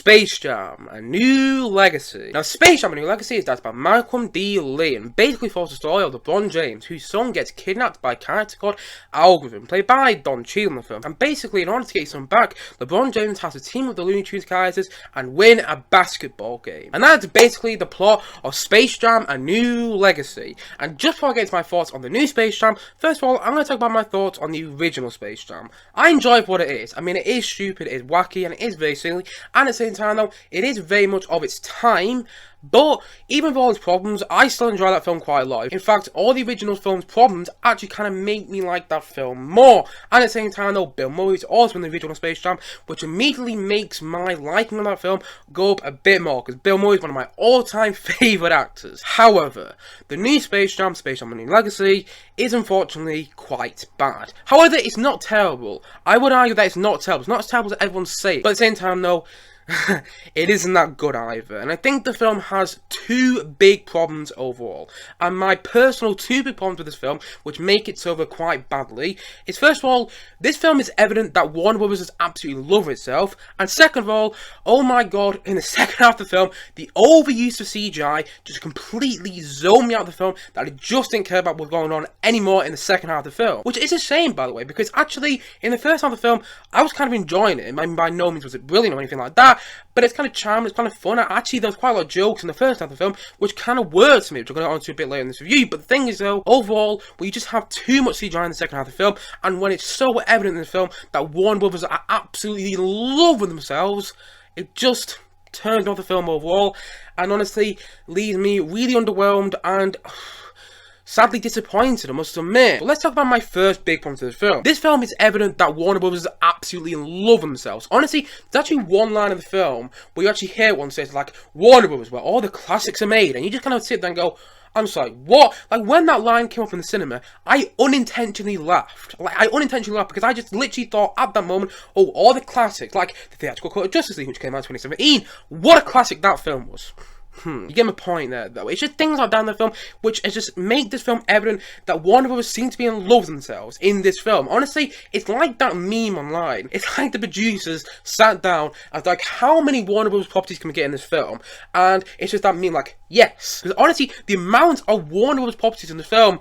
Space Jam: A New Legacy. Now, Space Jam: A New Legacy is directed by Malcom D and basically follows the story of LeBron James, whose son gets kidnapped by a character called Algorithm, played by Don Cheadle in the film. And basically, in order to get his son back, LeBron James has to team with the Looney Tunes characters and win a basketball game. And that's basically the plot of Space Jam: A New Legacy. And just before I get into my thoughts on the new Space Jam, first of all, I'm going to talk about my thoughts on the original Space Jam. I enjoy what it is. I mean, it is stupid, it is wacky, and it is very silly. And at the same time, though, it is very much of its time. But even with all its problems, I still enjoy that film quite a lot. In fact, all the original film's problems actually kind of make me like that film more. And at the same time, though, Bill Murray's also in the original Space Jam, which immediately makes my liking of that film go up a bit more, because Bill Murray is one of my all-time favourite actors. However, the new Space Jam: A New Legacy, is unfortunately quite bad. However, it's not terrible. I would argue that it's not terrible. It's not as terrible as everyone says. But at the same time, though, it isn't that good either, and I think the film has two big problems overall. And my personal two big problems with this film, which make it suffer quite badly, is first of all, this film is evident that Warner Bros. Is absolutely in love with itself, and second of all, oh my god, in the second half of the film, the overuse of CGI just completely zoned me out of the film, that I just didn't care about what's going on anymore in the second half of the film. Which is a shame, by the way, because actually, in the first half of the film, I was kind of enjoying it. I mean, by no means was it brilliant or anything like that, but it's kind of charming, it's kind of fun. Actually, there's quite a lot of jokes in the first half of the film, which kind of worked for me, which I'm going to get onto a bit later in this review. But the thing is, though, overall, when you just have too much CGI in the second half of the film, and when it's so evident in the film that Warner Brothers are absolutely in love with themselves, it just turns off the film overall, and honestly, leaves me really underwhelmed and sadly disappointed, I must admit. But let's talk about my first big problem to this film. This film is evident that Warner Bros. Is absolutely in love with themselves. Honestly, there's actually one line in the film where you actually hear one says, like, Warner Bros., where all the classics are made, and you just kind of sit there and go, I'm sorry, what? Like, when that line came up in the cinema, I unintentionally laughed. Because I just literally thought at that moment, oh, all the classics, like the theatrical cut of Justice League, which came out in 2017, what a classic that film was. You get my point there, though. It's just things like that in the film which just make this film evident that Warner Bros. Seem to be in love with themselves in this film. Honestly, it's like that meme online. It's like the producers sat down and like, how many Warner Bros. Properties can we get in this film? And it's just that meme like, yes. Because honestly, the amount of Warner Bros. Properties in the film,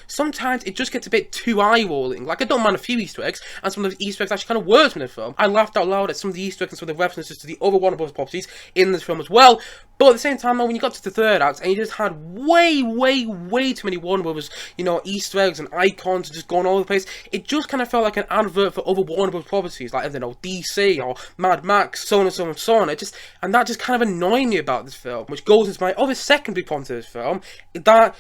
sometimes it just gets a bit too eye-rolling. Like, I don't mind a few Easter eggs, and some of those Easter eggs actually kind of worked in the film. I laughed out loud at some of the Easter eggs and some of the references to the other Warner Bros. Properties in this film as well. But at the same time, though, when you got to the third act, and you just had way too many Warner Bros., you know, Easter eggs and icons just going all over the place, it just kind of felt like an advert for other Warner Bros. Properties, like, I don't know, DC or Mad Max, so on and so on and so on. And that just kind of annoyed me about this film, which goes into my other second big problem to this film, that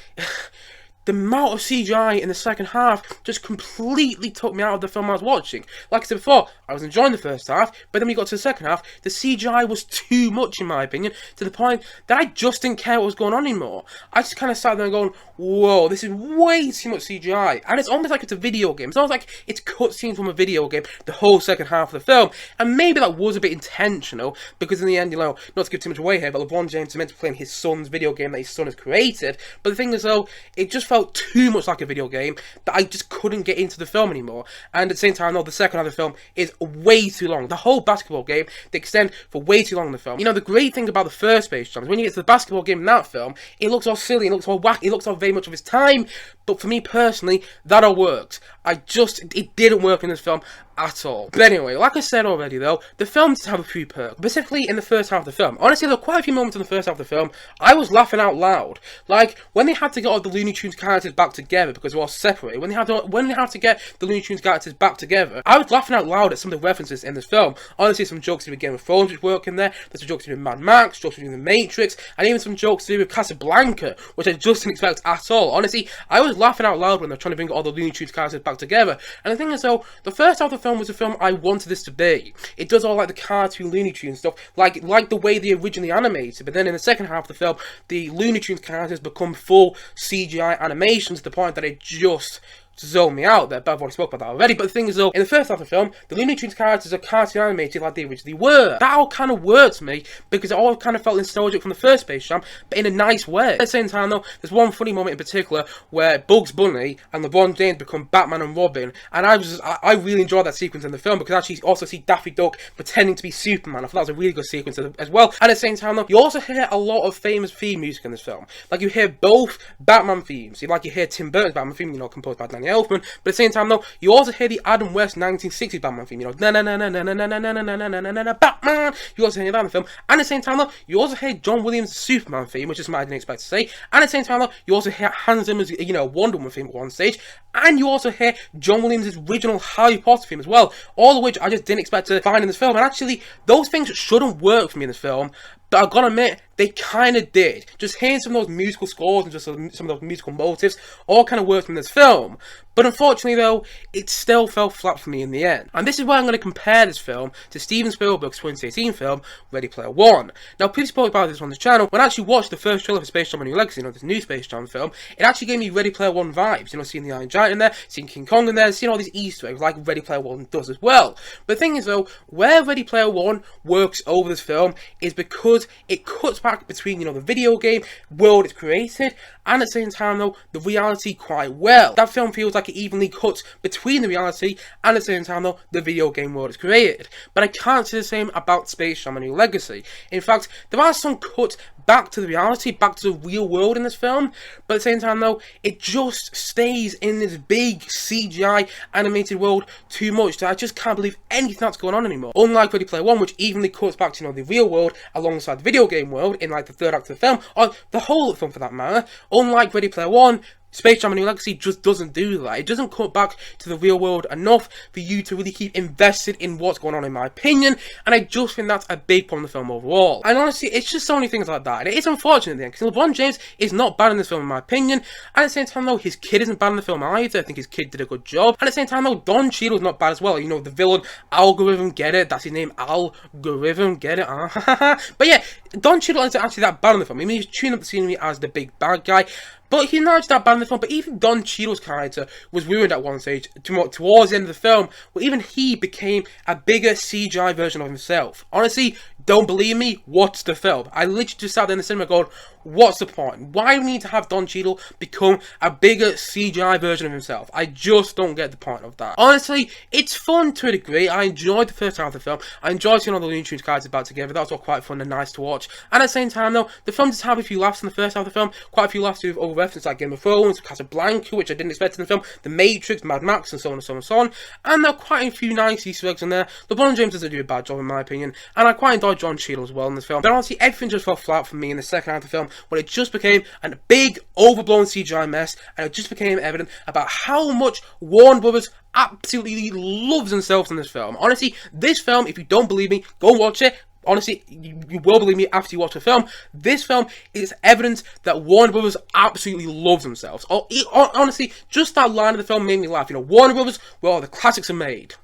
the amount of CGI in the second half just completely took me out of the film I was watching. Like I said before, I was enjoying the first half, but then we got to the second half, the CGI was too much in my opinion, to the point that I just didn't care what was going on anymore. I just kind of sat there and going, whoa, this is way too much CGI. And it's almost like it's a video game. It's almost like it's cutscenes from a video game, the whole second half of the film. And maybe that was a bit intentional, because in the end, you know, not to give too much away here, but LeBron James is meant to be playing his son's video game that his son has created. But the thing is, though, it just felt too much like a video game that I just couldn't get into the film anymore. And at the same time, though, the second half of the film is way too long. The whole basketball game, they extend for way too long in the film. You know, the great thing about the first Space Jam is when you get to the basketball game in that film, it looks all silly, it looks all wacky, it looks all very much of its time. But for me personally, that all worked. It didn't work in this film at all. But anyway, like I said already though, the film did have a few perks, specifically in the first half of the film. Honestly, there were quite a few moments in the first half of the film I was laughing out loud. Like, when they had to get all the Looney Tunes characters back together because they were all separated, when they had to get the Looney Tunes characters back together, I was laughing out loud at some of the references in this film. Honestly, some jokes to do with Game of Thrones which work in there, there's some jokes to do with Mad Max, jokes to do with The Matrix, and even some jokes to do with Casablanca, which I just didn't expect at all. Honestly, I was laughing out loud when they're trying to bring all the Looney Tunes characters back together. And the thing is though, the first half of the film was a film I wanted this to be. It does all like the cartoon Looney Tunes stuff, like the way they originally animated, but then in the second half of the film, the Looney Tunes characters become full CGI animations to the point that it just zone me out there, but I've already spoke about that already. But the thing is though, in the first half of the film, the Looney Tunes characters are cartoon animated like they originally were. That all kind of worked to me, because it all kind of felt nostalgic from the first Space Jam, but in a nice way. At the same time though, there's one funny moment in particular where Bugs Bunny and LeBron James become Batman and Robin, and I really enjoyed that sequence in the film, because actually you also see Daffy Duck pretending to be Superman. I thought that was a really good sequence as well. And at the same time though, you also hear a lot of famous theme music in this film. Like you hear both Batman themes. You hear Tim Burton's Batman theme, composed by Danny Elfman, but at the same time though, you also hear the Adam West 1960s Batman theme, na na na na na na na na na na na na na Batman. You also hear that in the film. And at the same time though, you also hear John Williams' Superman theme, which is something I didn't expect to say. And at the same time though, you also hear Hans Zimmer's, Wonder Woman theme at one stage. And you also hear John Williams' original Harry Potter theme as well. All of which I just didn't expect to find in this film. And actually, those things shouldn't work for me in this film, but I've got to admit, they kind of did. Just hearing some of those musical scores and just some of those musical motives all kind of worked in this film. But unfortunately though, it still fell flat for me in the end. And this is why I'm going to compare this film to Steven Spielberg's 2018 film, Ready Player One. Now, previously spoke about this on the channel. When I actually watched the first trailer for Space Jam: A New Legacy, this new Space Jam film, it actually gave me Ready Player One vibes. Seeing the Iron Giant in there, seeing King Kong in there, seeing all these Easter eggs like Ready Player One does as well. But the thing is though, where Ready Player One works over this film is because it cuts back between, the video game world it's created, and at the same time though, the reality quite well. That film feels like it evenly cuts between the reality and at the same time though, the video game world it's created. But I can't say the same about Space Jam: A New Legacy. In fact, there are some cuts back to the reality, back to the real world in this film, but at the same time though, it just stays in this big CGI animated world too much that I just can't believe anything that's going on anymore. Unlike Ready Player One, which evenly cuts back to the real world alongside the video game world in like the third act of the film, or the whole of the film for that matter, unlike Ready Player One, Space Jam: A New Legacy just doesn't do that. It doesn't cut back to the real world enough for you to really keep invested in what's going on, in my opinion, and I just think that's a big problem in the film overall. And honestly, it's just so many things like that, and it is unfortunate then, because LeBron James is not bad in this film in my opinion, and at the same time though, his kid isn't bad in the film either. I think his kid did a good job, and at the same time though, Don Cheadle is not bad as well. The villain, Algorithm, get it? That's his name, Algorithm, get it? But yeah, Don Cheadle isn't actually that bad in the film. I mean, he's tuning up the scenery as the big bad guy, but he's not that bad in the film. But even Don Cheadle's character was ruined at one stage towards the end of the film, where even he became a bigger CGI version of himself. Honestly, don't believe me? Watch the film. I literally just sat there in the cinema going, what's the point? Why do we need to have Don Cheadle become a bigger CGI version of himself? I just don't get the point of that. Honestly, it's fun to a degree. I enjoyed the first half of the film. I enjoyed seeing all the Looney Tunes characters back together. That was all quite fun and nice to watch. And at the same time though, the film just had a few laughs in the first half of the film. Quite a few laughs with other references like Game of Thrones, Casablanca, which I didn't expect in the film, The Matrix, Mad Max, and so on and so on and so on. And there are quite a few nice Easter eggs in there. LeBron James doesn't do a bad job in my opinion. And I quite enjoyed Don Cheadle as well in this film. But honestly, everything just fell flat for me in the second half of the film, when it just became a big, overblown CGI mess, and it just became evident about how much Warner Brothers absolutely loves themselves in this film. Honestly, this film, if you don't believe me, go watch it. Honestly, you will believe me after you watch the film. This film is evidence that Warner Brothers absolutely loves themselves. Honestly, just that line of the film made me laugh. Warner Brothers, well, the classics are made.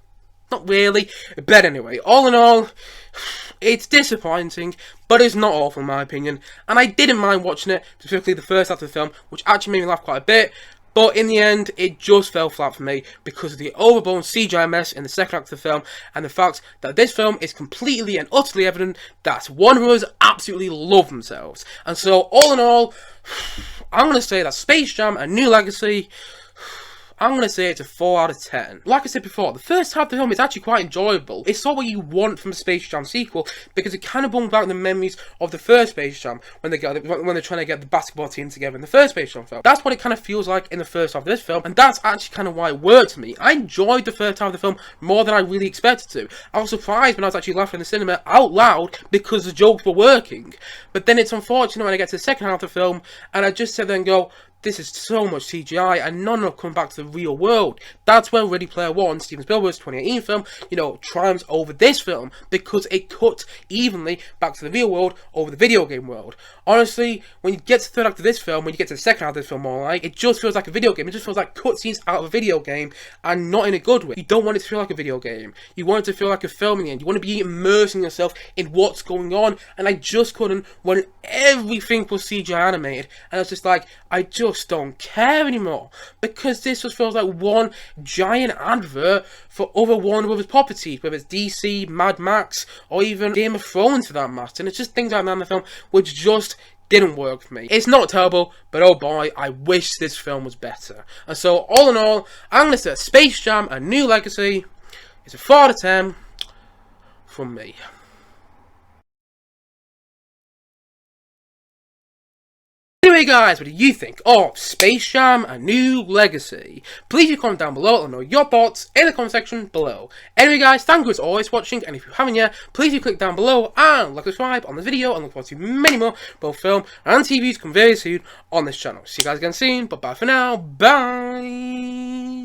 Not really, but anyway, all in all, it's disappointing, but it's not awful in my opinion, and I didn't mind watching it, specifically the first half of the film, which actually made me laugh quite a bit, but in the end, it just fell flat for me because of the overblown CGI mess in the second act of the film, and the fact that this film is completely and utterly evident that Warner Bros. Absolutely love themselves. And so, all in all, I'm going to say that Space Jam: A New Legacy, I'm going to say it's a 4 out of 10. Like I said before, the first half of the film is actually quite enjoyable. It's not what you want from a Space Jam sequel, because it kind of brings back the memories of the first Space Jam when they're trying to get the basketball team together in the first Space Jam film. That's what it kind of feels like in the first half of this film, and that's actually kind of why it worked for me. I enjoyed the first half of the film more than I really expected to. I was surprised when I was actually laughing in the cinema out loud because the jokes were working. But then it's unfortunate when I get to the second half of the film, and I just sit there and go, this is so much CGI, and none of it come back to the real world. That's where Ready Player One, Steven Spielberg's 2018 film, triumphs over this film, because it cut evenly back to the real world over the video game world. Honestly, when you get to the third act of this film, when you get to the second half of this film more like, it just feels like a video game. It just feels like cutscenes out of a video game, and not in a good way. You don't want it to feel like a video game. You want it to feel like a film in the end. You want to be immersing yourself in what's going on, and I just couldn't when everything was CGI animated, and I was just like, I just just don't care anymore, because this just feels like one giant advert for other Warner Brothers properties, whether it's DC, Mad Max, or even Game of Thrones for that matter. And it's just things like that in the film which just didn't work for me. It's not terrible, but oh boy, I wish this film was better. And so, all in all, I'm going to say Space Jam: A New Legacy is a 4 out of 10 from me. Anyway guys, what do you think of Space Jam: A New Legacy? Please leave a comment down below, let me know your thoughts in the comment section below. Anyway guys, thank you as always for watching, and if you haven't yet, please do click down below and like and subscribe on this video, and look forward to many more both film and TV come very soon on this channel. See you guys again soon, but bye for now, bye!